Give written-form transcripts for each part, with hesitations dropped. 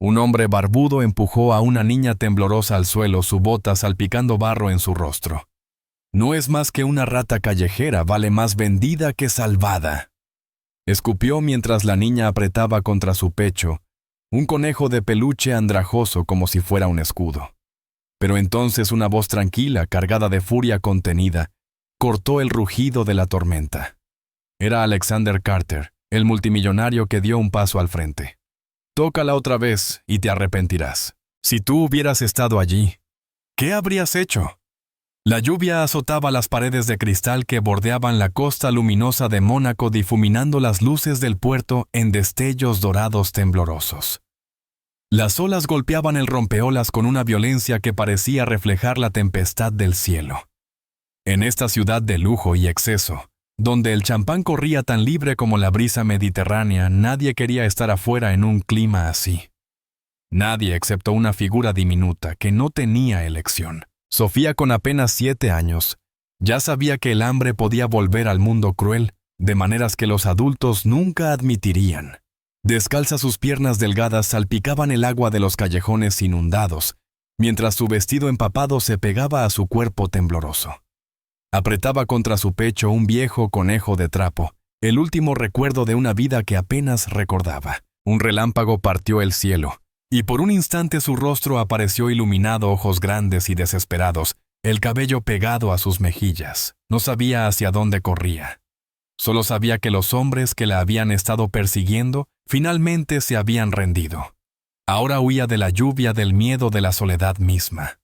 Un hombre barbudo empujó a una niña temblorosa al suelo, su bota salpicando barro en su rostro. «No es más que una rata callejera, vale más vendida que salvada», escupió mientras la niña apretaba contra su pecho un conejo de peluche andrajoso como si fuera un escudo. Pero entonces una voz tranquila, cargada de furia contenida, cortó el rugido de la tormenta. Era Alexander Carter, el multimillonario que dio un paso al frente. «Tócala otra vez y te arrepentirás. Si tú hubieras estado allí, ¿qué habrías hecho?» La lluvia azotaba las paredes de cristal que bordeaban la costa luminosa de Mónaco, difuminando las luces del puerto en destellos dorados temblorosos. Las olas golpeaban el rompeolas con una violencia que parecía reflejar la tempestad del cielo. En esta ciudad de lujo y exceso, donde el champán corría tan libre como la brisa mediterránea, nadie quería estar afuera en un clima así. Nadie excepto una figura diminuta que no tenía elección. Sofía, con apenas 7 años, ya sabía que el hambre podía volver al mundo cruel, de maneras que los adultos nunca admitirían. Descalza, sus piernas delgadas salpicaban el agua de los callejones inundados, mientras su vestido empapado se pegaba a su cuerpo tembloroso. Apretaba contra su pecho un viejo conejo de trapo, el último recuerdo de una vida que apenas recordaba. Un relámpago partió el cielo, y por un instante su rostro apareció iluminado, ojos grandes y desesperados, el cabello pegado a sus mejillas. No sabía hacia dónde corría. Solo sabía que los hombres que la habían estado persiguiendo finalmente se habían rendido. Ahora huía de la lluvia, del miedo, de la soledad misma.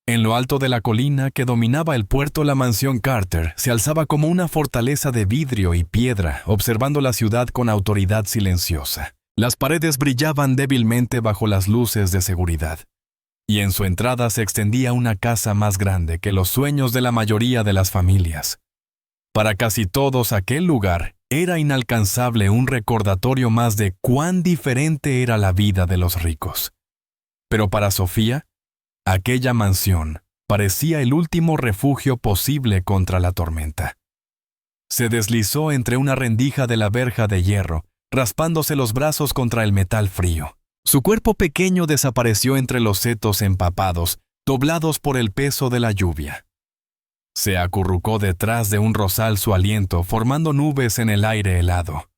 En lo alto de la colina que dominaba el puerto, la mansión Carter se alzaba como una fortaleza de vidrio y piedra, observando la ciudad con autoridad silenciosa. Las paredes brillaban débilmente bajo las luces de seguridad, y en su entrada se extendía una casa más grande que los sueños de la mayoría de las familias. Para casi todos, aquel lugar era inalcanzable, un recordatorio más de cuán diferente era la vida de los ricos. Pero para Sofía, aquella mansión parecía el último refugio posible contra la tormenta. Se deslizó entre una rendija de la verja de hierro, raspándose los brazos contra el metal frío. Su cuerpo pequeño desapareció entre los setos empapados, doblados por el peso de la lluvia. Se acurrucó detrás de un rosal, su aliento formando nubes en el aire helado.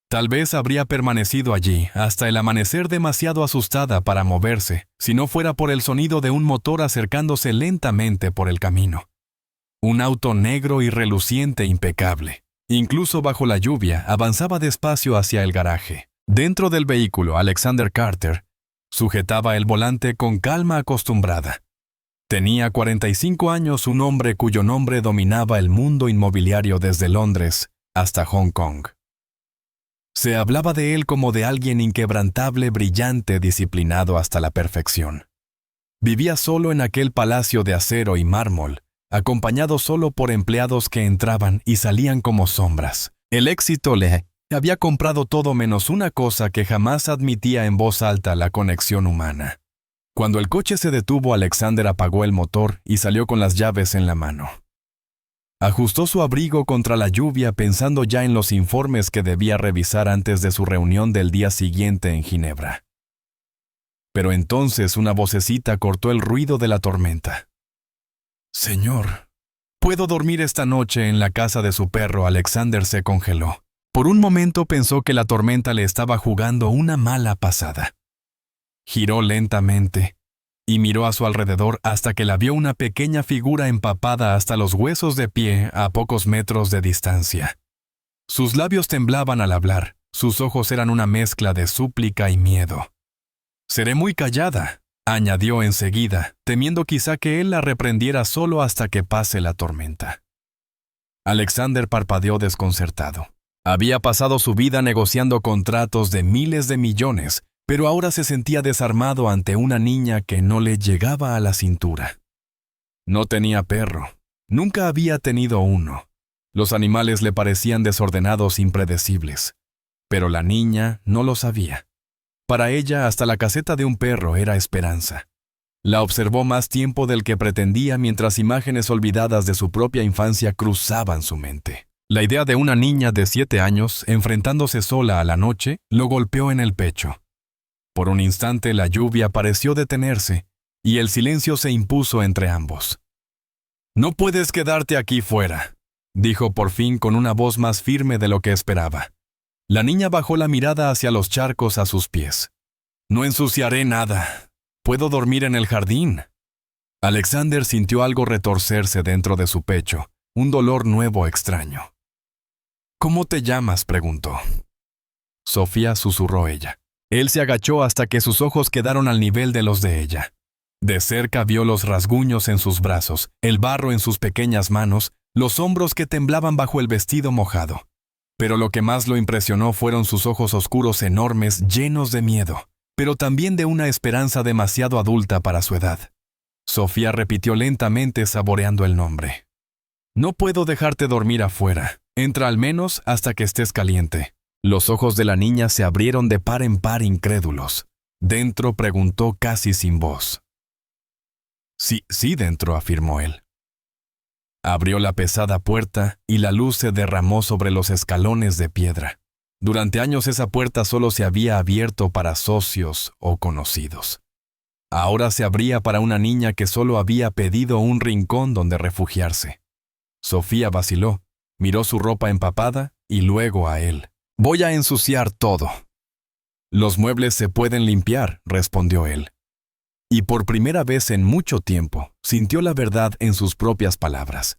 Tal vez habría permanecido allí hasta el amanecer, demasiado asustada para moverse, si no fuera por el sonido de un motor acercándose lentamente por el camino. Un auto negro y reluciente, impecable. Incluso bajo la lluvia, avanzaba despacio hacia el garaje. Dentro del vehículo, Alexander Carter sujetaba el volante con calma acostumbrada. Tenía 45 años, un hombre cuyo nombre dominaba el mundo inmobiliario desde Londres hasta Hong Kong. Se hablaba de él como de alguien inquebrantable, brillante, disciplinado hasta la perfección. Vivía solo en aquel palacio de acero y mármol, acompañado solo por empleados que entraban y salían como sombras. El éxito le había comprado todo menos una cosa que jamás admitía en voz alta: la conexión humana. Cuando el coche se detuvo, Alexander apagó el motor y salió con las llaves en la mano. Ajustó su abrigo contra la lluvia, pensando ya en los informes que debía revisar antes de su reunión del día siguiente en Ginebra. Pero entonces una vocecita cortó el ruido de la tormenta. «Señor, ¿puedo dormir esta noche en la casa de su perro?» Alexander se congeló. Por un momento pensó que la tormenta le estaba jugando una mala pasada. Giró lentamente y miró a su alrededor hasta que la vio, una pequeña figura empapada hasta los huesos de pie a pocos metros de distancia. Sus labios temblaban al hablar, sus ojos eran una mezcla de súplica y miedo. «Seré muy callada», añadió enseguida, temiendo quizá que él la reprendiera solo hasta que pase la tormenta. Alexander parpadeó desconcertado. Había pasado su vida negociando contratos de miles de millones, pero ahora se sentía desarmado ante una niña que no le llegaba a la cintura. No tenía perro. Nunca había tenido uno. Los animales le parecían desordenados, impredecibles. Pero la niña no lo sabía. Para ella, hasta la caseta de un perro era esperanza. La observó más tiempo del que pretendía mientras imágenes olvidadas de su propia infancia cruzaban su mente. La idea de una niña de 7 años enfrentándose sola a la noche lo golpeó en el pecho. Por un instante la lluvia pareció detenerse, y el silencio se impuso entre ambos. «No puedes quedarte aquí fuera», dijo por fin con una voz más firme de lo que esperaba. La niña bajó la mirada hacia los charcos a sus pies. «No ensuciaré nada. Puedo dormir en el jardín». Alexander sintió algo retorcerse dentro de su pecho, un dolor nuevo extraño. «¿Cómo te llamas?», preguntó. «Sofía», susurró ella. Él se agachó hasta que sus ojos quedaron al nivel de los de ella. De cerca vio los rasguños en sus brazos, el barro en sus pequeñas manos, los hombros que temblaban bajo el vestido mojado. Pero lo que más lo impresionó fueron sus ojos oscuros enormes, llenos de miedo, pero también de una esperanza demasiado adulta para su edad. Sofía repitió lentamente, saboreando el nombre. «No puedo dejarte dormir afuera. Entra al menos hasta que estés caliente». Los ojos de la niña se abrieron de par en par incrédulos. Dentro preguntó casi sin voz. Sí, dentro», afirmó él. Abrió la pesada puerta y la luz se derramó sobre los escalones de piedra. Durante años esa puerta solo se había abierto para socios o conocidos. Ahora se abría para una niña que solo había pedido un rincón donde refugiarse. Sofía vaciló, miró su ropa empapada y luego a él. «Voy a ensuciar todo». «Los muebles se pueden limpiar», respondió él. Y por primera vez en mucho tiempo, sintió la verdad en sus propias palabras.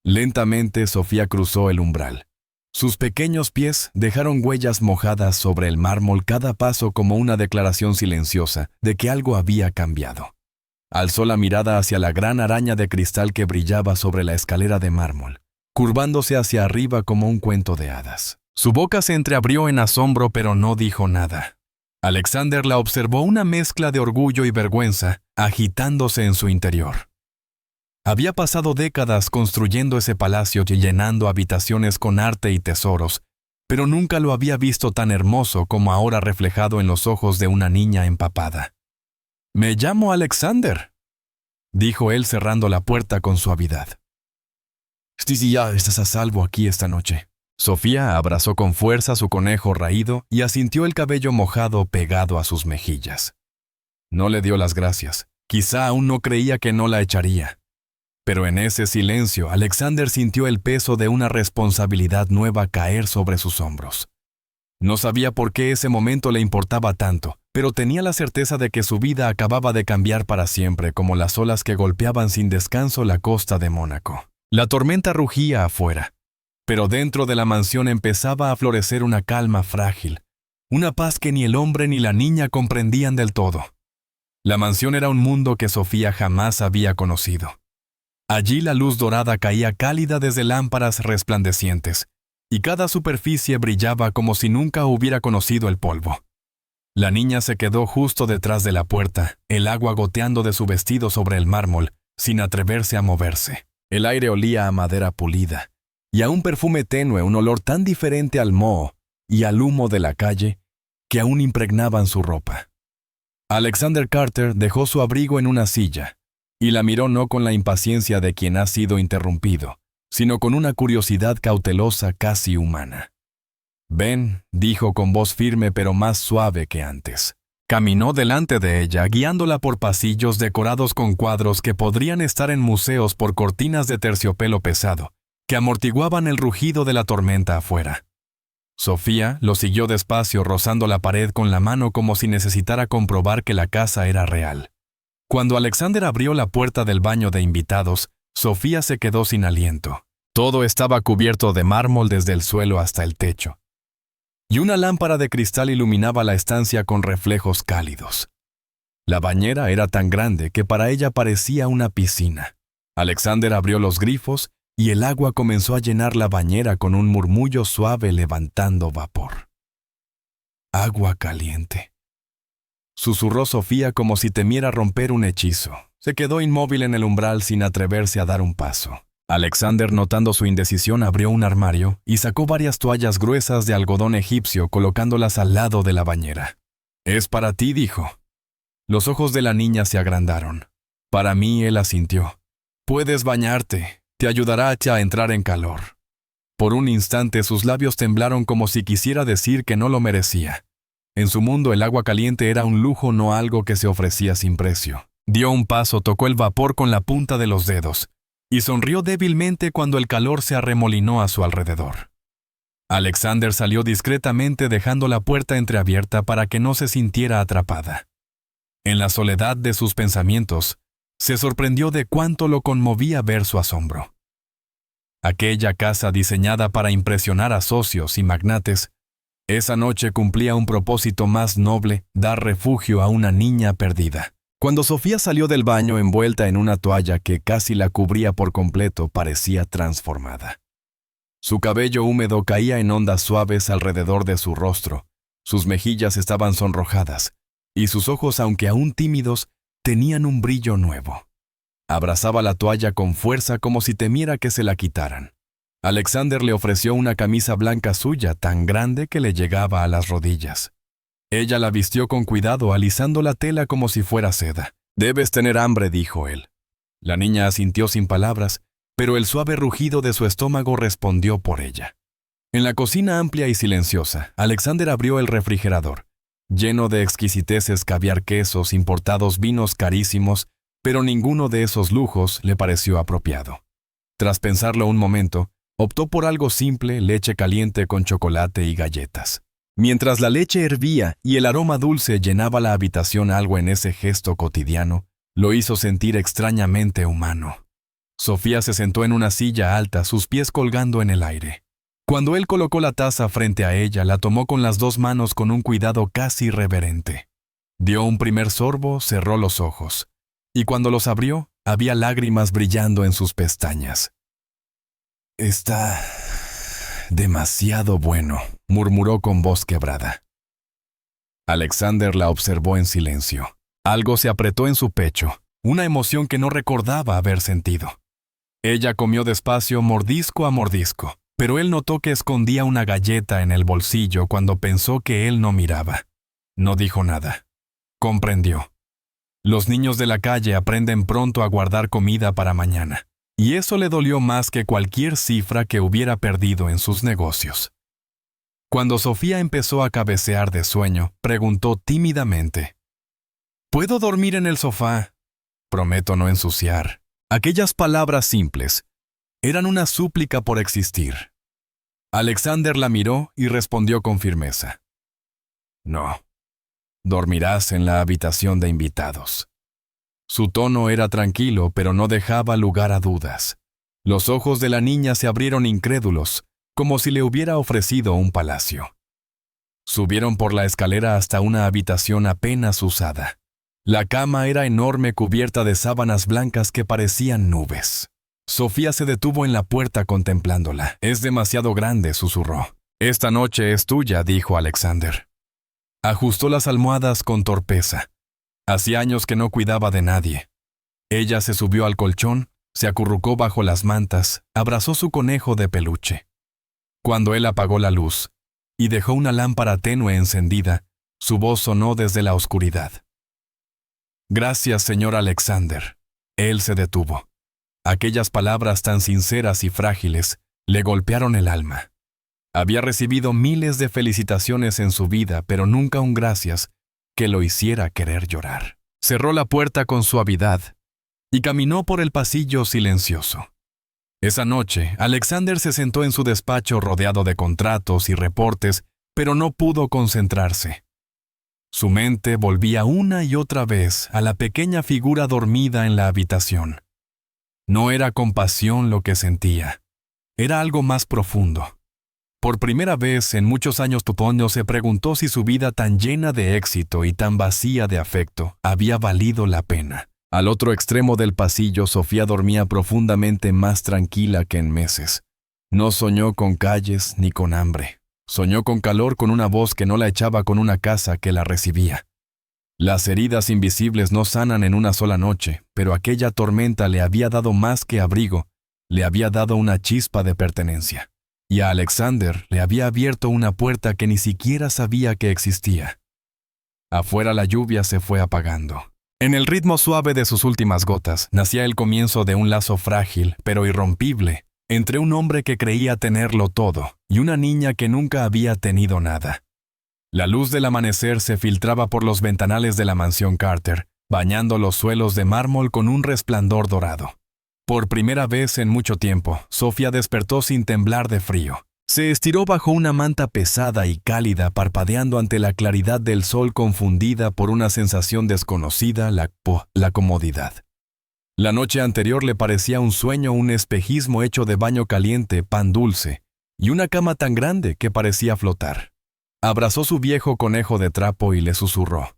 Lentamente Sofía cruzó el umbral. Sus pequeños pies dejaron huellas mojadas sobre el mármol, cada paso como una declaración silenciosa de que algo había cambiado. Alzó la mirada hacia la gran araña de cristal que brillaba sobre la escalera de mármol, curvándose hacia arriba como un cuento de hadas. Su boca se entreabrió en asombro, pero no dijo nada. Alexander la observó, una mezcla de orgullo y vergüenza, agitándose en su interior. Había pasado décadas construyendo ese palacio y llenando habitaciones con arte y tesoros, pero nunca lo había visto tan hermoso como ahora reflejado en los ojos de una niña empapada. «Me llamo Alexander», dijo él cerrando la puerta con suavidad. «Sí, ya estás a salvo aquí esta noche». Sofía abrazó con fuerza su conejo raído y asintió el cabello mojado pegado a sus mejillas. No le dio las gracias. Quizá aún no creía que no la echaría. Pero en ese silencio, Alexander sintió el peso de una responsabilidad nueva caer sobre sus hombros. No sabía por qué ese momento le importaba tanto, pero tenía la certeza de que su vida acababa de cambiar para siempre, como las olas que golpeaban sin descanso la costa de Mónaco. La tormenta rugía afuera. Pero dentro de la mansión empezaba a florecer una calma frágil, una paz que ni el hombre ni la niña comprendían del todo. La mansión era un mundo que Sofía jamás había conocido. Allí la luz dorada caía cálida desde lámparas resplandecientes, y cada superficie brillaba como si nunca hubiera conocido el polvo. La niña se quedó justo detrás de la puerta, el agua goteando de su vestido sobre el mármol, sin atreverse a moverse. El aire olía a madera pulida, y a un perfume tenue, un olor tan diferente al moho y al humo de la calle que aún impregnaban su ropa. Alexander Carter dejó su abrigo en una silla y la miró no con la impaciencia de quien ha sido interrumpido, sino con una curiosidad cautelosa casi humana. «Ven», dijo con voz firme pero más suave que antes. Caminó delante de ella, guiándola por pasillos decorados con cuadros que podrían estar en museos por cortinas de terciopelo pesado, que amortiguaban el rugido de la tormenta afuera. Sofía lo siguió despacio, rozando la pared con la mano como si necesitara comprobar que la casa era real. Cuando Alexander abrió la puerta del baño de invitados, Sofía se quedó sin aliento. Todo estaba cubierto de mármol desde el suelo hasta el techo, y una lámpara de cristal iluminaba la estancia con reflejos cálidos. La bañera era tan grande que para ella parecía una piscina. Alexander abrió los grifos y el agua comenzó a llenar la bañera con un murmullo suave levantando vapor. «Agua caliente», susurró Sofía como si temiera romper un hechizo. Se quedó inmóvil en el umbral sin atreverse a dar un paso. Alexander, notando su indecisión, abrió un armario y sacó varias toallas gruesas de algodón egipcio, colocándolas al lado de la bañera. «Es para ti», dijo. Los ojos de la niña se agrandaron. «Para mí», él asintió. «Puedes bañarte. Te ayudará a entrar en calor». Por un instante sus labios temblaron como si quisiera decir que no lo merecía. En su mundo el agua caliente era un lujo, no algo que se ofrecía sin precio. Dio un paso, tocó el vapor con la punta de los dedos, y sonrió débilmente cuando el calor se arremolinó a su alrededor. Alexander salió discretamente dejando la puerta entreabierta para que no se sintiera atrapada. En la soledad de sus pensamientos, se sorprendió de cuánto lo conmovía ver su asombro. Aquella casa diseñada para impresionar a socios y magnates, esa noche cumplía un propósito más noble: dar refugio a una niña perdida. Cuando Sofía salió del baño envuelta en una toalla que casi la cubría por completo, parecía transformada. Su cabello húmedo caía en ondas suaves alrededor de su rostro, sus mejillas estaban sonrojadas, y sus ojos, aunque aún tímidos, tenían un brillo nuevo. Abrazaba la toalla con fuerza como si temiera que se la quitaran. Alexander le ofreció una camisa blanca suya, tan grande que le llegaba a las rodillas. Ella la vistió con cuidado, alisando la tela como si fuera seda. «Debes tener hambre», dijo él. La niña asintió sin palabras, pero el suave rugido de su estómago respondió por ella. En la cocina amplia y silenciosa, Alexander abrió el refrigerador, lleno de exquisiteces, caviar, quesos, importados, vinos carísimos, pero ninguno de esos lujos le pareció apropiado. Tras pensarlo un momento, optó por algo simple: leche caliente con chocolate y galletas. Mientras la leche hervía y el aroma dulce llenaba la habitación, algo en ese gesto cotidiano lo hizo sentir extrañamente humano. Sofía se sentó en una silla alta, sus pies colgando en el aire. Cuando él colocó la taza frente a ella, la tomó con las dos manos con un cuidado casi reverente. Dio un primer sorbo, cerró los ojos, y cuando los abrió, había lágrimas brillando en sus pestañas. «Está demasiado bueno», murmuró con voz quebrada. Alexander la observó en silencio. Algo se apretó en su pecho, una emoción que no recordaba haber sentido. Ella comió despacio, mordisco a mordisco, pero él notó que escondía una galleta en el bolsillo cuando pensó que él no miraba. No dijo nada. Comprendió. Los niños de la calle aprenden pronto a guardar comida para mañana, y eso le dolió más que cualquier cifra que hubiera perdido en sus negocios. Cuando Sofía empezó a cabecear de sueño, preguntó tímidamente: «¿Puedo dormir en el sofá?» «Prometo no ensuciar». Aquellas palabras simples eran una súplica por existir. Alexander la miró y respondió con firmeza: «No, dormirás en la habitación de invitados». Su tono era tranquilo, pero no dejaba lugar a dudas. Los ojos de la niña se abrieron incrédulos, como si le hubiera ofrecido un palacio. Subieron por la escalera hasta una habitación apenas usada. La cama era enorme, cubierta de sábanas blancas que parecían nubes. Sofía se detuvo en la puerta contemplándola. «Es demasiado grande», susurró. «Esta noche es tuya», dijo Alexander. Ajustó las almohadas con torpeza. Hacía años que no cuidaba de nadie. Ella se subió al colchón, se acurrucó bajo las mantas, abrazó su conejo de peluche. Cuando él apagó la luz y dejó una lámpara tenue encendida, su voz sonó desde la oscuridad: «Gracias, señor Alexander». Él se detuvo. Aquellas palabras tan sinceras y frágiles le golpearon el alma. Había recibido miles de felicitaciones en su vida, pero nunca un gracias que lo hiciera querer llorar. Cerró la puerta con suavidad y caminó por el pasillo silencioso. Esa noche, Alexander se sentó en su despacho rodeado de contratos y reportes, pero no pudo concentrarse. Su mente volvía una y otra vez a la pequeña figura dormida en la habitación. No era compasión lo que sentía, era algo más profundo. Por primera vez en muchos años Tuponio se preguntó si su vida tan llena de éxito y tan vacía de afecto había valido la pena. Al otro extremo del pasillo, Sofía dormía profundamente, más tranquila que en meses. No soñó con calles ni con hambre. Soñó con calor, con una voz que no la echaba, con una casa que la recibía. Las heridas invisibles no sanan en una sola noche, pero aquella tormenta le había dado más que abrigo, le había dado una chispa de pertenencia. Y a Alexander le había abierto una puerta que ni siquiera sabía que existía. Afuera la lluvia se fue apagando. En el ritmo suave de sus últimas gotas nacía el comienzo de un lazo frágil, pero irrompible, entre un hombre que creía tenerlo todo y una niña que nunca había tenido nada. La luz del amanecer se filtraba por los ventanales de la mansión Carter, bañando los suelos de mármol con un resplandor dorado. Por primera vez en mucho tiempo, Sofía despertó sin temblar de frío. Se estiró bajo una manta pesada y cálida, parpadeando ante la claridad del sol confundida por una sensación desconocida, la comodidad. La noche anterior le parecía un sueño, un espejismo hecho de baño caliente, pan dulce, y una cama tan grande que parecía flotar. Abrazó su viejo conejo de trapo y le susurró: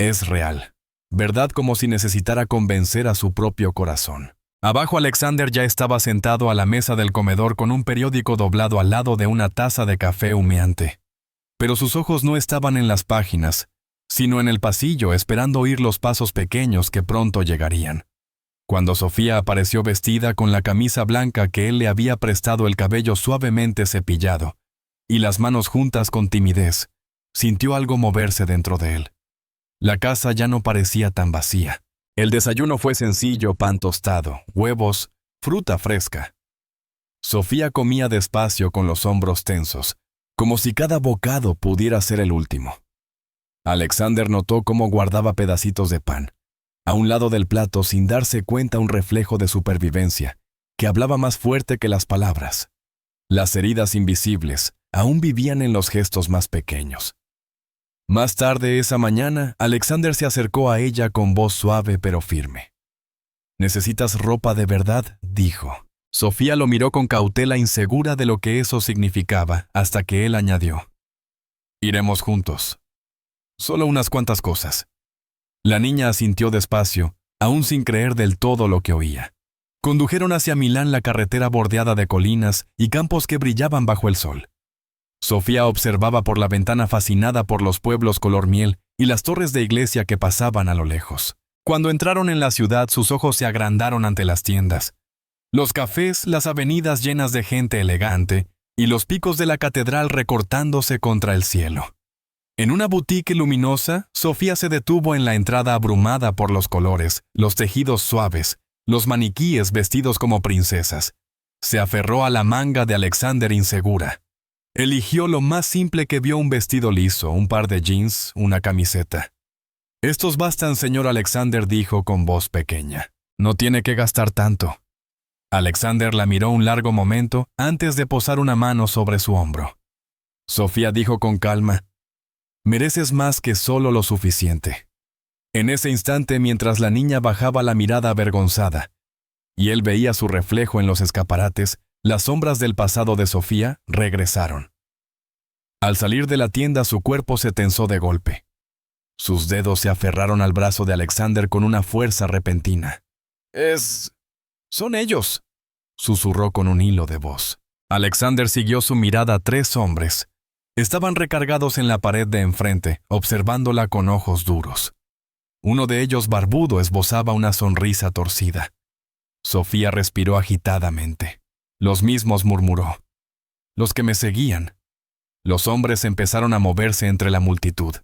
«Es real», verdad como si necesitara convencer a su propio corazón. Abajo Alexander ya estaba sentado a la mesa del comedor con un periódico doblado al lado de una taza de café humeante. Pero sus ojos no estaban en las páginas, sino en el pasillo, esperando oír los pasos pequeños que pronto llegarían. Cuando Sofía apareció vestida con la camisa blanca que él le había prestado, el cabello suavemente cepillado y las manos juntas con timidez, sintió algo moverse dentro de él. La casa ya no parecía tan vacía. El desayuno fue sencillo: pan tostado, huevos, fruta fresca. Sofía comía despacio con los hombros tensos, como si cada bocado pudiera ser el último. Alexander notó cómo guardaba pedacitos de pan a un lado del plato sin darse cuenta, un reflejo de supervivencia que hablaba más fuerte que las palabras. Las heridas invisibles aún vivían en los gestos más pequeños. Más tarde esa mañana, Alexander se acercó a ella con voz suave pero firme. «¿Necesitas ropa de verdad?», dijo. Sofía lo miró con cautela, insegura de lo que eso significaba, hasta que él añadió: «Iremos juntos. Solo unas cuantas cosas». La niña asintió despacio, aún sin creer del todo lo que oía. Condujeron hacia Milán, la carretera bordeada de colinas y campos que brillaban bajo el sol. Sofía observaba por la ventana, fascinada por los pueblos color miel y las torres de iglesia que pasaban a lo lejos. Cuando entraron en la ciudad, sus ojos se agrandaron ante las tiendas, los cafés, las avenidas llenas de gente elegante y los picos de la catedral recortándose contra el cielo. En una boutique luminosa, Sofía se detuvo en la entrada, abrumada por los colores, los tejidos suaves, los maniquíes vestidos como princesas. Se aferró a la manga de Alexander insegura. Eligió lo más simple que vio: un vestido liso, un par de jeans, una camiseta. «Estos bastan, señor Alexander», dijo con voz pequeña. «No tiene que gastar tanto». Alexander la miró un largo momento antes de posar una mano sobre su hombro. Sofía dijo con calma: «Mereces más que solo lo suficiente». En ese instante, mientras la niña bajaba la mirada avergonzada y él veía su reflejo en los escaparates, las sombras del pasado de Sofía regresaron. Al salir de la tienda, su cuerpo se tensó de golpe. Sus dedos se aferraron al brazo de Alexander con una fuerza repentina. «Son ellos», susurró con un hilo de voz. Alexander siguió su mirada a 3 hombres. Estaban recargados en la pared de enfrente, observándola con ojos duros. Uno de ellos, barbudo, esbozaba una sonrisa torcida. Sofía respiró agitadamente. «Los mismos», murmuró. «Los que me seguían». Los hombres empezaron a moverse entre la multitud.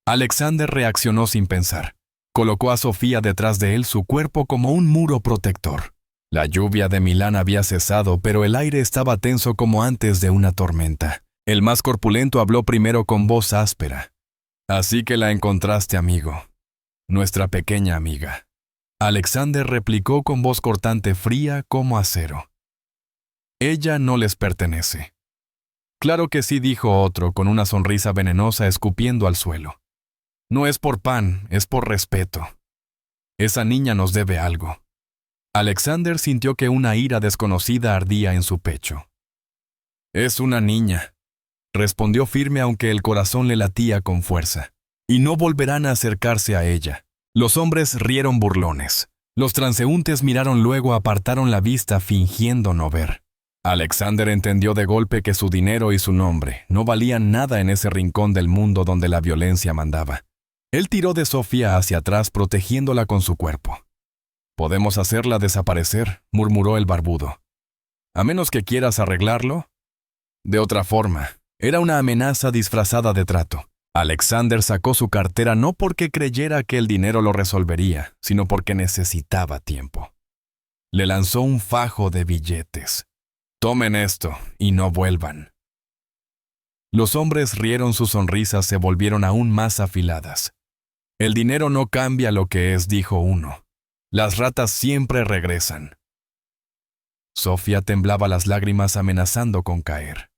Alexander reaccionó sin pensar. Colocó a Sofía detrás de él, su cuerpo como un muro protector. La lluvia de Milán había cesado, pero el aire estaba tenso como antes de una tormenta. El más corpulento habló primero con voz áspera. «Así que la encontraste, amigo. Nuestra pequeña amiga». Alexander replicó con voz cortante, fría como acero: «Ella no les pertenece». «Claro que sí», dijo otro, con una sonrisa venenosa, escupiendo al suelo. «No es por pan, es por respeto. Esa niña nos debe algo». Alexander sintió que una ira desconocida ardía en su pecho. «Es una niña», respondió firme, aunque el corazón le latía con fuerza. «Y no volverán a acercarse a ella». Los hombres rieron burlones. Los transeúntes miraron, luego apartaron la vista fingiendo no ver. Alexander entendió de golpe que su dinero y su nombre no valían nada en ese rincón del mundo donde la violencia mandaba. Él tiró de Sofía hacia atrás, protegiéndola con su cuerpo. «Podemos hacerla desaparecer», murmuró el barbudo. «A menos que quieras arreglarlo». De otra forma, era una amenaza disfrazada de trato. Alexander sacó su cartera no porque creyera que el dinero lo resolvería, sino porque necesitaba tiempo. Le lanzó un fajo de billetes. «Tomen esto y no vuelvan». Los hombres rieron, sus sonrisas se volvieron aún más afiladas. El dinero no cambia lo que es, dijo uno. Las ratas siempre regresan. Sofía temblaba, las lágrimas amenazando con caer.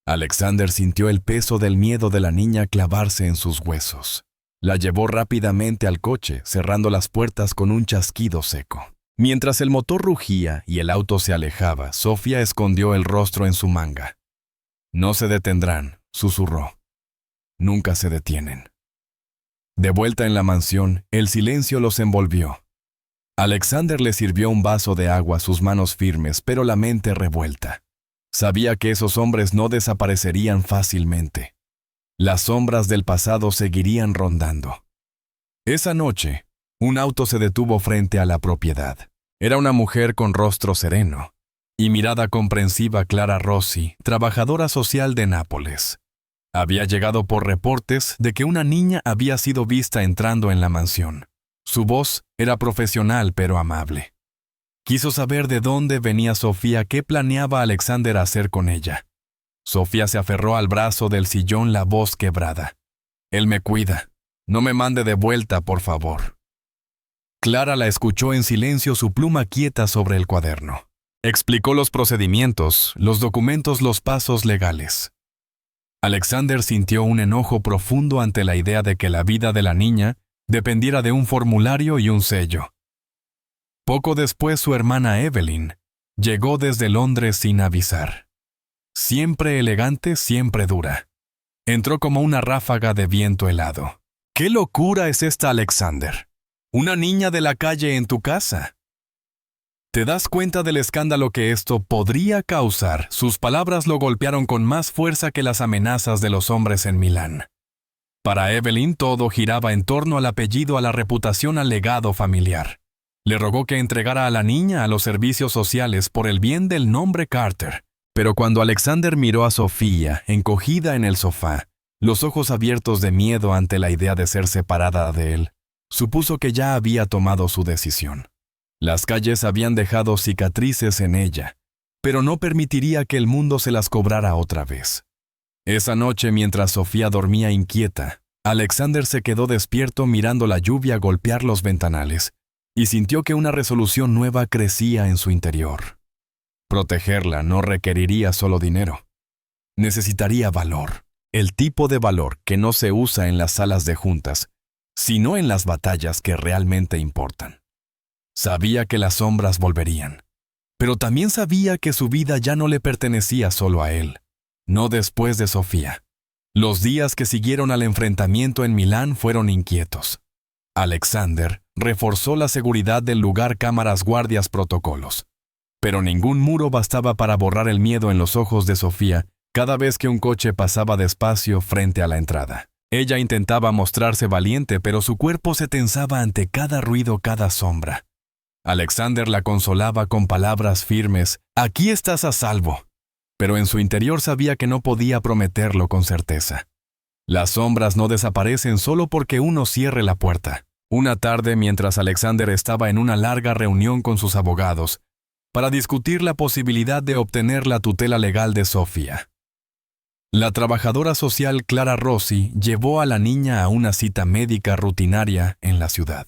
Alexander sintió el peso del miedo de la niña clavarse en sus huesos. La llevó rápidamente al coche, cerrando las puertas con un chasquido seco. Mientras el motor rugía y el auto se alejaba, Sofía escondió el rostro en su manga. No se detendrán, susurró. Nunca se detienen. De vuelta en la mansión, el silencio los envolvió. Alexander le sirvió un vaso de agua, sus manos firmes, pero la mente revuelta. Sabía que esos hombres no desaparecerían fácilmente. Las sombras del pasado seguirían rondando. Esa noche, un auto se detuvo frente a la propiedad. Era una mujer con rostro sereno y mirada comprensiva, Clara Rossi, trabajadora social de Nápoles. Había llegado por reportes de que una niña había sido vista entrando en la mansión. Su voz era profesional pero amable. Quiso saber de dónde venía Sofía, qué planeaba Alexander hacer con ella. Sofía se aferró al brazo del sillón, la voz quebrada. Él me cuida. No me mande de vuelta, por favor. Clara la escuchó en silencio, su pluma quieta sobre el cuaderno. Explicó los procedimientos, los documentos, los pasos legales. Alexander sintió un enojo profundo ante la idea de que la vida de la niña dependiera de un formulario y un sello. Poco después, su hermana Evelyn llegó desde Londres sin avisar. Siempre elegante, siempre dura. Entró como una ráfaga de viento helado. ¿Qué locura es esta, Alexander? ¿Una niña de la calle en tu casa? ¿Te das cuenta del escándalo que esto podría causar? Sus palabras lo golpearon con más fuerza que las amenazas de los hombres en Milán. Para Evelyn todo giraba en torno al apellido, a la reputación, al legado familiar. Le rogó que entregara a la niña a los servicios sociales por el bien del nombre Carter. Pero cuando Alexander miró a Sofía, encogida en el sofá, los ojos abiertos de miedo ante la idea de ser separada de él, supuso que ya había tomado su decisión. Las calles habían dejado cicatrices en ella, pero no permitiría que el mundo se las cobrara otra vez. Esa noche, mientras Sofía dormía inquieta, Alexander se quedó despierto mirando la lluvia golpear los ventanales y sintió que una resolución nueva crecía en su interior. Protegerla no requeriría solo dinero. Necesitaría valor, el tipo de valor que no se usa en las salas de juntas, sino en las batallas que realmente importan. Sabía que las sombras volverían, pero también sabía que su vida ya no le pertenecía solo a él. No después de Sofía. Los días que siguieron al enfrentamiento en Milán fueron inquietos. Alexander reforzó la seguridad del lugar, cámaras, guardias, protocolos. Pero ningún muro bastaba para borrar el miedo en los ojos de Sofía cada vez que un coche pasaba despacio frente a la entrada. Ella intentaba mostrarse valiente, pero su cuerpo se tensaba ante cada ruido, cada sombra. Alexander la consolaba con palabras firmes. «Aquí estás a salvo». Pero en su interior sabía que no podía prometerlo con certeza. Las sombras no desaparecen solo porque uno cierre la puerta. Una tarde, mientras Alexander estaba en una larga reunión con sus abogados, para discutir la posibilidad de obtener la tutela legal de Sofía, la trabajadora social Clara Rossi llevó a la niña a una cita médica rutinaria en la ciudad.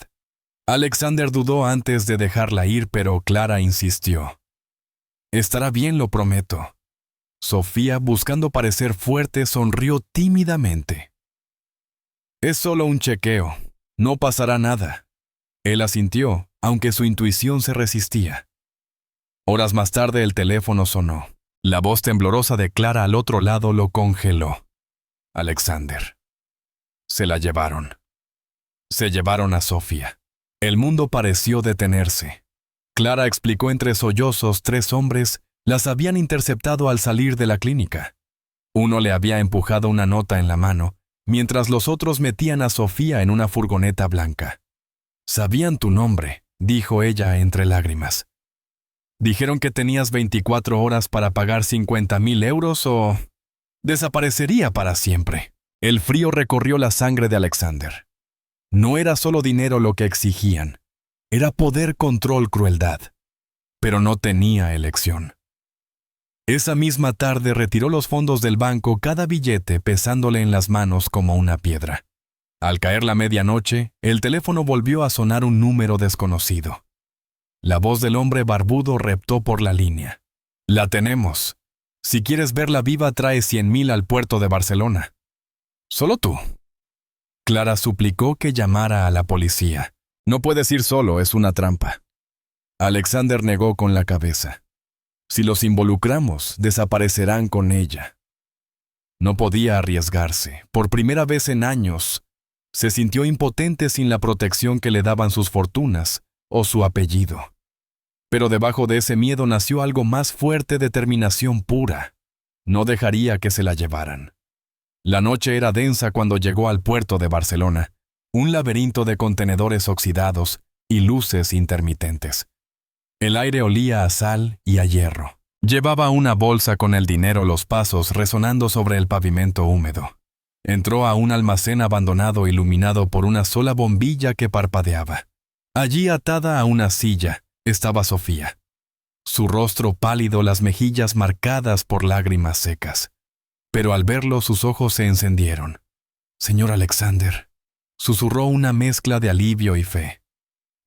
Alexander dudó antes de dejarla ir, pero Clara insistió. «Estará bien, lo prometo». Sofía, buscando parecer fuerte, sonrió tímidamente. «Es solo un chequeo. No pasará nada». Él asintió, aunque su intuición se resistía. Horas más tarde el teléfono sonó. La voz temblorosa de Clara al otro lado lo congeló. Alexander. Se la llevaron. Se llevaron a Sofía. El mundo pareció detenerse. Clara explicó entre sollozos. 3 hombres las habían interceptado al salir de la clínica. Uno le había empujado una nota en la mano, mientras los otros metían a Sofía en una furgoneta blanca. «Sabían tu nombre», dijo ella entre lágrimas. «Dijeron que tenías 24 horas para pagar 50.000 euros o desaparecería para siempre». El frío recorrió la sangre de Alexander. No era solo dinero lo que exigían. Era poder, control, crueldad. Pero no tenía elección. Esa misma tarde retiró los fondos del banco, cada billete pesándole en las manos como una piedra. Al caer la medianoche, el teléfono volvió a sonar un número desconocido. La voz del hombre barbudo reptó por la línea. «La tenemos. Si quieres verla viva, trae 100,000 al puerto de Barcelona». «¿Solo tú?». Clara suplicó que llamara a la policía. «No puedes ir solo, es una trampa». Alexander negó con la cabeza. «Si los involucramos, desaparecerán con ella». No podía arriesgarse. Por primera vez en años, se sintió impotente sin la protección que le daban sus fortunas o su apellido. Pero debajo de ese miedo nació algo más fuerte: determinación pura. No dejaría que se la llevaran. La noche era densa cuando llegó al puerto de Barcelona, un laberinto de contenedores oxidados y luces intermitentes. El aire olía a sal y a hierro. Llevaba una bolsa con el dinero, los pasos resonando sobre el pavimento húmedo. Entró a un almacén abandonado iluminado por una sola bombilla que parpadeaba. Allí, atada a una silla, estaba Sofía. Su rostro pálido, las mejillas marcadas por lágrimas secas. Pero al verlo, sus ojos se encendieron. «Señor Alexander», susurró una mezcla de alivio y fe.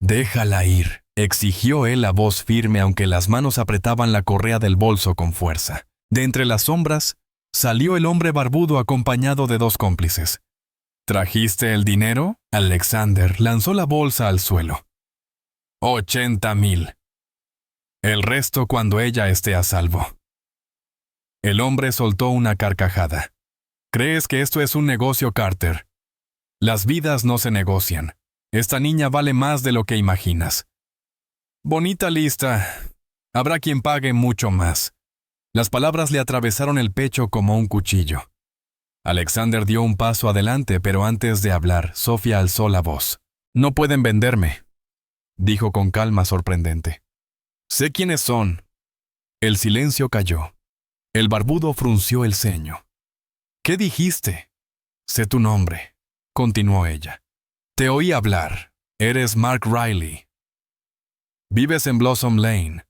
«Déjala ir», exigió él a voz firme, aunque las manos apretaban la correa del bolso con fuerza. De entre las sombras, salió el hombre barbudo acompañado de 2 cómplices. «¿Trajiste el dinero?». Alexander lanzó la bolsa al suelo. 80,000. El resto cuando ella esté a salvo. El hombre soltó una carcajada. «¿Crees que esto es un negocio, Carter? Las vidas no se negocian. Esta niña vale más de lo que imaginas». «Bonita lista. Habrá quien pague mucho más». Las palabras le atravesaron el pecho como un cuchillo. Alexander dio un paso adelante, pero antes de hablar, Sofía alzó la voz. «No pueden venderme», dijo con calma sorprendente. «Sé quiénes son». El silencio cayó. El barbudo frunció el ceño. «¿Qué dijiste?». «Sé tu nombre», continuó ella. «Te oí hablar. Eres Mark Riley. Vives en Blossom Lane.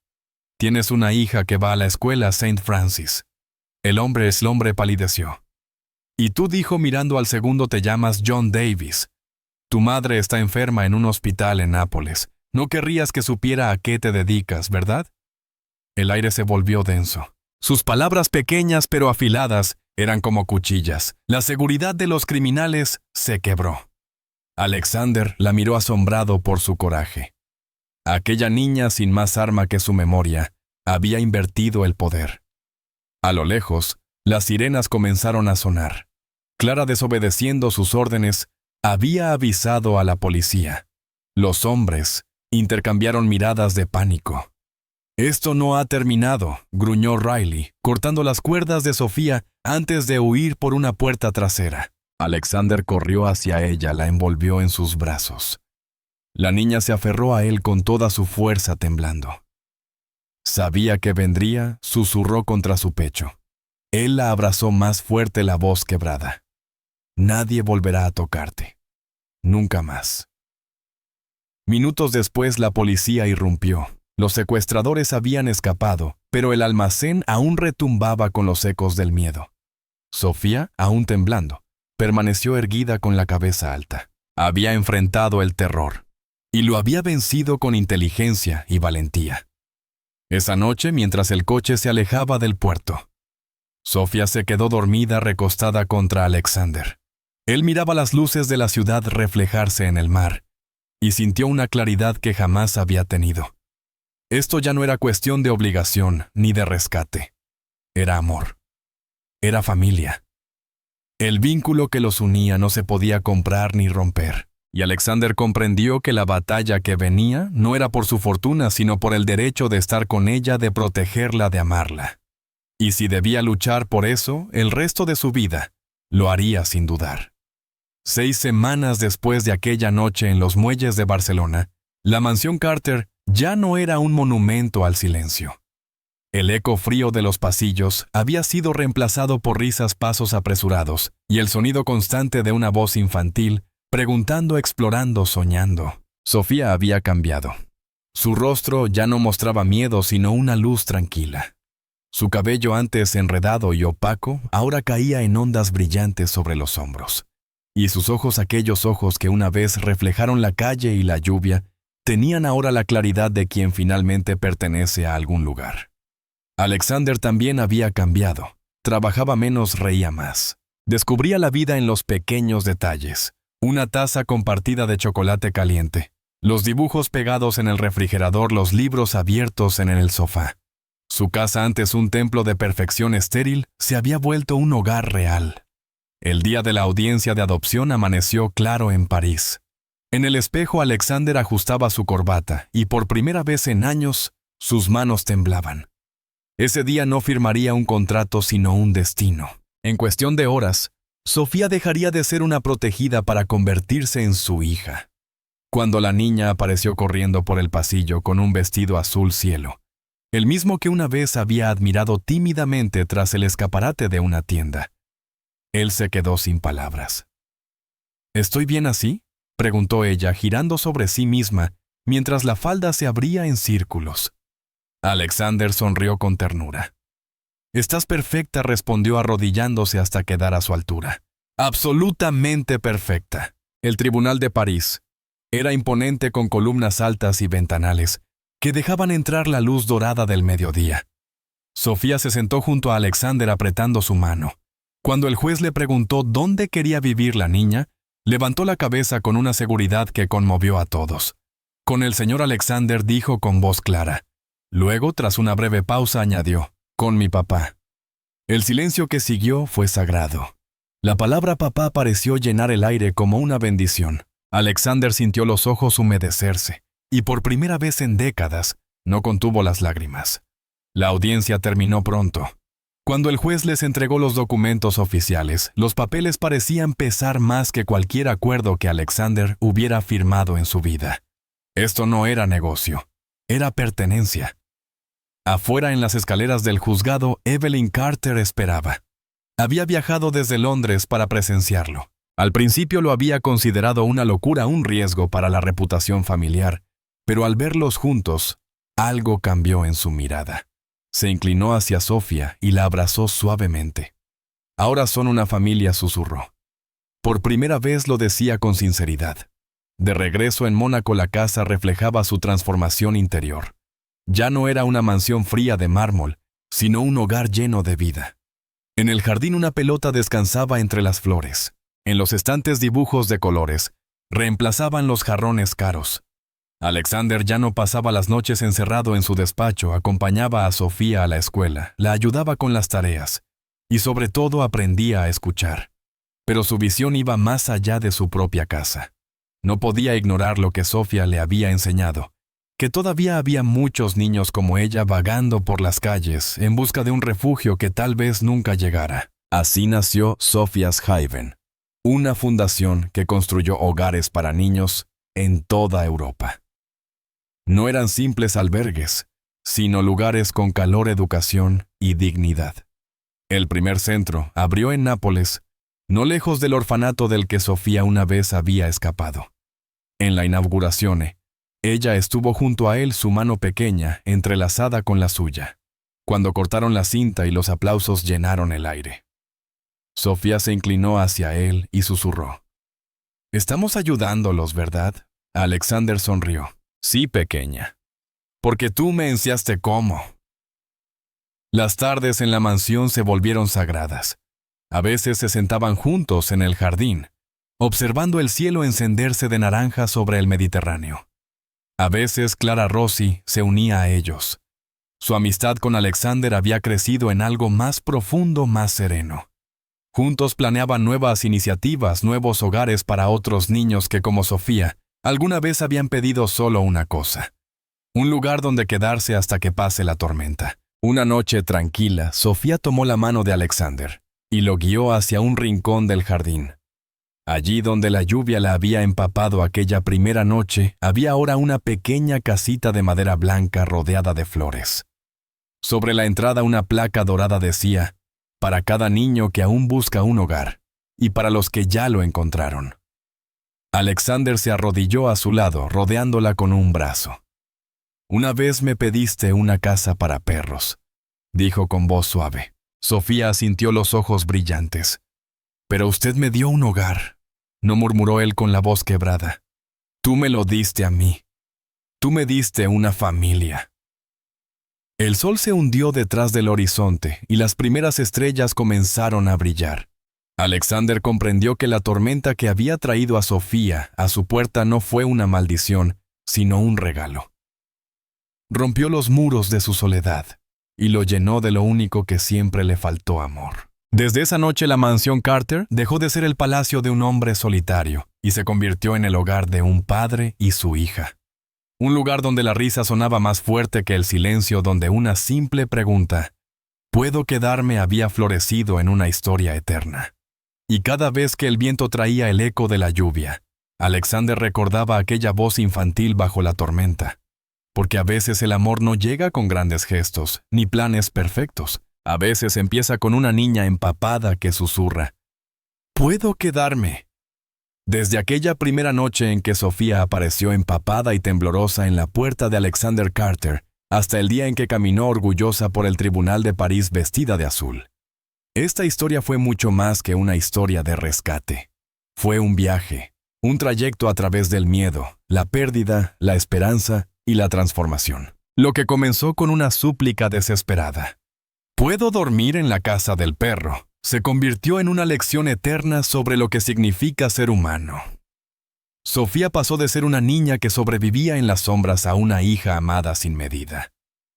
Tienes una hija que va a la escuela St. Francis». El hombre palideció. «Y tú», dijo mirando al segundo, «te llamas John Davis. Tu madre está enferma en un hospital en Nápoles. No querrías que supiera a qué te dedicas, ¿verdad?». El aire se volvió denso. Sus palabras, pequeñas pero afiladas, eran como cuchillas. La seguridad de los criminales se quebró. Alexander la miró asombrado por su coraje. Aquella niña, sin más arma que su memoria, había invertido el poder. A lo lejos, las sirenas comenzaron a sonar. Clara, desobedeciendo sus órdenes, había avisado a la policía. Los hombres intercambiaron miradas de pánico. «Esto no ha terminado», gruñó Riley, cortando las cuerdas de Sofía antes de huir por una puerta trasera. Alexander corrió hacia ella, la envolvió en sus brazos. La niña se aferró a él con toda su fuerza, temblando. Sabía que vendría, susurró contra su pecho. Él la abrazó más fuerte, la voz quebrada. «Nadie volverá a tocarte. Nunca más». Minutos después, la policía irrumpió. Los secuestradores habían escapado, pero el almacén aún retumbaba con los ecos del miedo. Sofía, aún temblando, permaneció erguida con la cabeza alta. Había enfrentado el terror, y lo había vencido con inteligencia y valentía. Esa noche, mientras el coche se alejaba del puerto, Sofía se quedó dormida recostada contra Alexander. Él miraba las luces de la ciudad reflejarse en el mar, y sintió una claridad que jamás había tenido. Esto ya no era cuestión de obligación ni de rescate. Era amor. Era familia. El vínculo que los unía no se podía comprar ni romper. Y Alexander comprendió que la batalla que venía no era por su fortuna, sino por el derecho de estar con ella, de protegerla, de amarla. Y si debía luchar por eso, el resto de su vida, lo haría sin dudar. 6 semanas después de aquella noche en los muelles de Barcelona, la mansión Carter ya no era un monumento al silencio. El eco frío de los pasillos había sido reemplazado por risas, pasos apresurados y el sonido constante de una voz infantil, preguntando, explorando, soñando. Sofía había cambiado. Su rostro ya no mostraba miedo, sino una luz tranquila. Su cabello antes enredado y opaco, ahora caía en ondas brillantes sobre los hombros. Y sus ojos, aquellos ojos que una vez reflejaron la calle y la lluvia, tenían ahora la claridad de quien finalmente pertenece a algún lugar. Alexander también había cambiado. Trabajaba menos, reía más. Descubría la vida en los pequeños detalles. Una taza compartida de chocolate caliente, los dibujos pegados en el refrigerador, los libros abiertos en el sofá. Su casa, antes un templo de perfección estéril, se había vuelto un hogar real. El día de la audiencia de adopción amaneció claro en París. En el espejo Alexander ajustaba su corbata y por primera vez en años sus manos temblaban. Ese día no firmaría un contrato sino un destino. En cuestión de horas, Sofía dejaría de ser una protegida para convertirse en su hija. Cuando la niña apareció corriendo por el pasillo con un vestido azul cielo, el mismo que una vez había admirado tímidamente tras el escaparate de una tienda, él se quedó sin palabras. ¿Estoy bien así?, preguntó ella, girando sobre sí misma, mientras la falda se abría en círculos. Alexander sonrió con ternura. «Estás perfecta», respondió arrodillándose hasta quedar a su altura. «Absolutamente perfecta». El Tribunal de París era imponente con columnas altas y ventanales que dejaban entrar la luz dorada del mediodía. Sofía se sentó junto a Alexander apretando su mano. Cuando el juez le preguntó dónde quería vivir la niña, levantó la cabeza con una seguridad que conmovió a todos. Con el señor Alexander dijo con voz clara. Luego, tras una breve pausa, añadió, «Con mi papá». El silencio que siguió fue sagrado. La palabra papá pareció llenar el aire como una bendición. Alexander sintió los ojos humedecerse, y por primera vez en décadas, no contuvo las lágrimas. La audiencia terminó pronto. Cuando el juez les entregó los documentos oficiales, los papeles parecían pesar más que cualquier acuerdo que Alexander hubiera firmado en su vida. Esto no era negocio, era pertenencia. Afuera en las escaleras del juzgado, Evelyn Carter esperaba. Había viajado desde Londres para presenciarlo. Al principio lo había considerado una locura, un riesgo para la reputación familiar, pero al verlos juntos, algo cambió en su mirada. Se inclinó hacia Sofía y la abrazó suavemente. «Ahora son una familia», susurró. Por primera vez lo decía con sinceridad. De regreso en Mónaco, la casa reflejaba su transformación interior. Ya no era una mansión fría de mármol, sino un hogar lleno de vida. En el jardín una pelota descansaba entre las flores. En los estantes dibujos de colores reemplazaban los jarrones caros. Alexander ya no pasaba las noches encerrado en su despacho, acompañaba a Sofía a la escuela, la ayudaba con las tareas y sobre todo aprendía a escuchar. Pero su visión iba más allá de su propia casa. No podía ignorar lo que Sofía le había enseñado, que todavía había muchos niños como ella vagando por las calles en busca de un refugio que tal vez nunca llegara. Así nació Sophia's Haven, una fundación que construyó hogares para niños en toda Europa. No eran simples albergues, sino lugares con calor, educación y dignidad. El primer centro abrió en Nápoles, no lejos del orfanato del que Sofía una vez había escapado. En la inauguración, ella estuvo junto a él, su mano pequeña entrelazada con la suya, cuando cortaron la cinta y los aplausos llenaron el aire. Sofía se inclinó hacia él y susurró. «Estamos ayudándolos, ¿verdad?» Alexander sonrió. «Sí, pequeña. Porque tú me enseñaste cómo». Las tardes en la mansión se volvieron sagradas. A veces se sentaban juntos en el jardín, observando el cielo encenderse de naranja sobre el Mediterráneo. A veces Clara Rossi se unía a ellos. Su amistad con Alexander había crecido en algo más profundo, más sereno. Juntos planeaban nuevas iniciativas, nuevos hogares para otros niños que, como Sofía, alguna vez habían pedido solo una cosa: un lugar donde quedarse hasta que pase la tormenta. Una noche tranquila, Sofía tomó la mano de Alexander y lo guió hacia un rincón del jardín. Allí donde la lluvia la había empapado aquella primera noche, había ahora una pequeña casita de madera blanca rodeada de flores. Sobre la entrada una placa dorada decía: «Para cada niño que aún busca un hogar, y para los que ya lo encontraron». Alexander se arrodilló a su lado, rodeándola con un brazo. «Una vez me pediste una casa para perros, dijo con voz suave. Sofía asintió, los ojos brillantes. Pero usted me dio un hogar, no murmuró él con la voz quebrada. Tú me lo diste a mí. Tú me diste una familia. El sol se hundió detrás del horizonte y las primeras estrellas comenzaron a brillar. Alexander comprendió que la tormenta que había traído a Sofía a su puerta no fue una maldición, sino un regalo. Rompió los muros de su soledad y lo llenó de lo único que siempre le faltó: amor. Desde esa noche la mansión Carter dejó de ser el palacio de un hombre solitario y se convirtió en el hogar de un padre y su hija. Un lugar donde la risa sonaba más fuerte que el silencio, donde una simple pregunta, ¿puedo quedarme?, había florecido en una historia eterna. Y cada vez que el viento traía el eco de la lluvia, Alexander recordaba aquella voz infantil bajo la tormenta. Porque a veces el amor no llega con grandes gestos, ni planes perfectos. A veces empieza con una niña empapada que susurra, ¿puedo quedarme? Desde aquella primera noche en que Sofía apareció empapada y temblorosa en la puerta de Alexander Carter, hasta el día en que caminó orgullosa por el Tribunal de París vestida de azul. Esta historia fue mucho más que una historia de rescate. Fue un viaje, un trayecto a través del miedo, la pérdida, la esperanza y la transformación. Lo que comenzó con una súplica desesperada. ¿Puedo dormir en la casa del perro?, se convirtió en una lección eterna sobre lo que significa ser humano. Sofía pasó de ser una niña que sobrevivía en las sombras a una hija amada sin medida.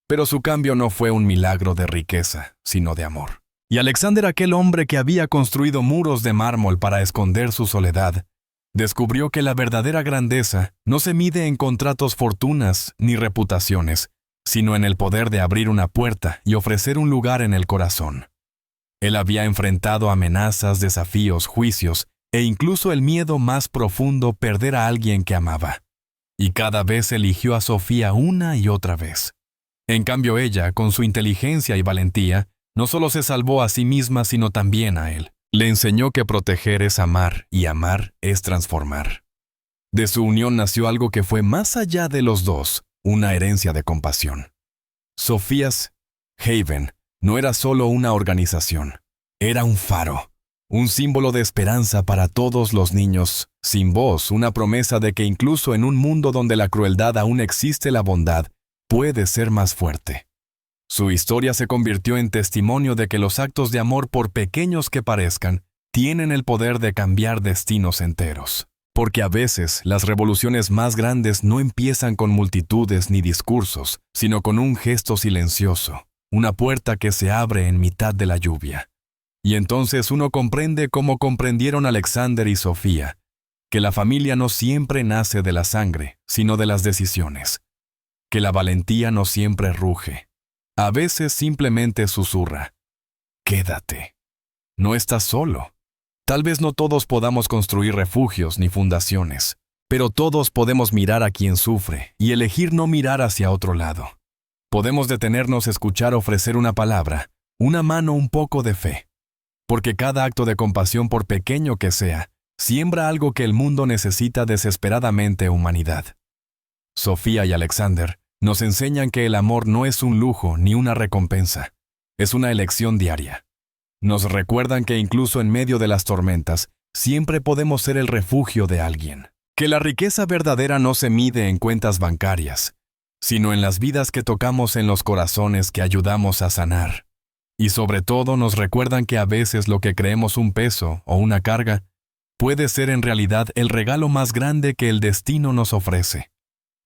Pero su cambio no fue un milagro de riqueza, sino de amor. Y Alexander, aquel hombre que había construido muros de mármol para esconder su soledad, descubrió que la verdadera grandeza no se mide en contratos, fortunas ni reputaciones, sino en el poder de abrir una puerta y ofrecer un lugar en el corazón. Él había enfrentado amenazas, desafíos, juicios e incluso el miedo más profundo: perder a alguien que amaba. Y cada vez eligió a Sofía una y otra vez. En cambio ella, con su inteligencia y valentía, no solo se salvó a sí misma, sino también a él. Le enseñó que proteger es amar y amar es transformar. De su unión nació algo que fue más allá de los dos, una herencia de compasión. Sophia's Haven no era solo una organización, era un faro, un símbolo de esperanza para todos los niños sin voz, una promesa de que incluso en un mundo donde la crueldad aún existe, la bondad puede ser más fuerte. Su historia se convirtió en testimonio de que los actos de amor, por pequeños que parezcan, tienen el poder de cambiar destinos enteros. Porque a veces las revoluciones más grandes no empiezan con multitudes ni discursos, sino con un gesto silencioso, una puerta que se abre en mitad de la lluvia. Y entonces uno comprende, como comprendieron Alexander y Sofía, que la familia no siempre nace de la sangre, sino de las decisiones. Que la valentía no siempre ruge. A veces simplemente susurra, quédate. No estás solo. Tal vez no todos podamos construir refugios ni fundaciones, pero todos podemos mirar a quien sufre y elegir no mirar hacia otro lado. Podemos detenernos, escuchar, ofrecer una palabra, una mano, un poco de fe. Porque cada acto de compasión, por pequeño que sea, siembra algo que el mundo necesita desesperadamente: humanidad. Sofía y Alexander nos enseñan que el amor no es un lujo ni una recompensa, es una elección diaria. Nos recuerdan que incluso en medio de las tormentas, siempre podemos ser el refugio de alguien. Que la riqueza verdadera no se mide en cuentas bancarias, sino en las vidas que tocamos, en los corazones que ayudamos a sanar. Y sobre todo nos recuerdan que a veces lo que creemos un peso o una carga puede ser en realidad el regalo más grande que el destino nos ofrece.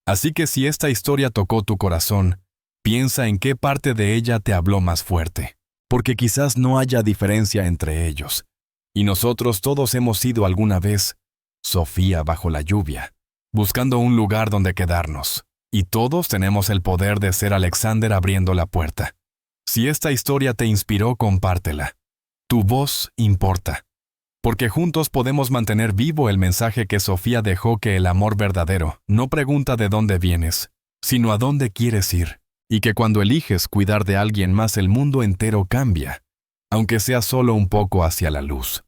Así que si esta historia tocó tu corazón, piensa en qué parte de ella te habló más fuerte, porque quizás no haya diferencia entre ellos. Y nosotros todos hemos sido alguna vez Sofía bajo la lluvia, buscando un lugar donde quedarnos. Y todos tenemos el poder de ser Alexander abriendo la puerta. Si esta historia te inspiró, compártela. Tu voz importa. Porque juntos podemos mantener vivo el mensaje que Sofía dejó: que el amor verdadero no pregunta de dónde vienes, sino a dónde quieres ir. Y que cuando eliges cuidar de alguien más, el mundo entero cambia, aunque sea solo un poco hacia la luz.